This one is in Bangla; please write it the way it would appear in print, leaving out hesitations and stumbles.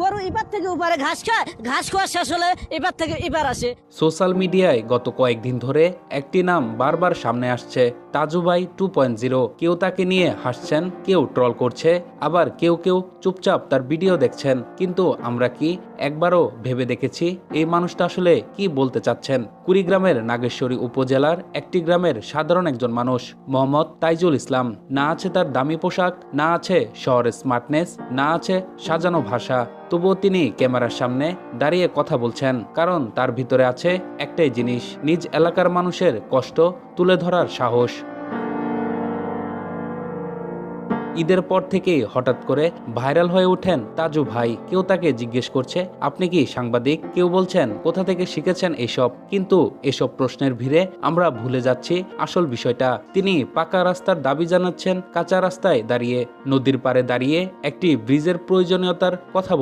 গরু এবার থেকে ওপারে ঘাস খায়, ঘাস খাওয়া শেষ হলে এবার থেকে এবার আসে। সোশ্যাল মিডিয়ায় গত কয়েকদিন ধরে একটি নাম বারবার সামনে আসছে, তাজু ভাই 2.0। কেউ তাকে নিয়ে হাসছেন, কেউ ট্রল করছে, আবার কেউ কেউ চুপচাপ তার ভিডিও দেখছেন। কিন্তু আমরা কি একবারও ভেবে দেখেছি এই মানুষটা আসলে কি বলতে চাচ্ছেন? কুড়িগ্রামের নাগেশ্বরী উপজেলার একটি গ্রামের সাধারণ একজন মানুষ মোহাম্মদ তাইজুল ইসলাম। না আছে তার দামি পোশাক, না আছে শহরের স্মার্টনেস, না আছে সাজানো ভাষা, তবুও তিনি ক্যামেরার সামনে দাঁড়িয়ে কথা বলছেন, কারণ তার ভিতরে আছে একটাই জিনিস, নিজ এলাকার মানুষের কষ্ট তুলে ধরার সাহস। ঈদের পর থেকেই হঠাৎ করে ভাইরাল হয়ে ওঠেন তাজু ভাই। কেউ তাকে জিজ্ঞেস করছে, আপনি কি সাংবাদিক? কেউ বলছেন, কোথা থেকে শিখেছেন এসব? কিন্তু এসব প্রশ্নের ভিড়ে আমরা ভুলে যাচ্ছি আসল বিষয়টা। তিনি পাকা রাস্তার দাবি জানাচ্ছেন কাঁচা রাস্তায় দাঁড়িয়ে, নদীর পাড়ে দাঁড়িয়ে একটি ব্রিজের প্রয়োজনীয়তার কথা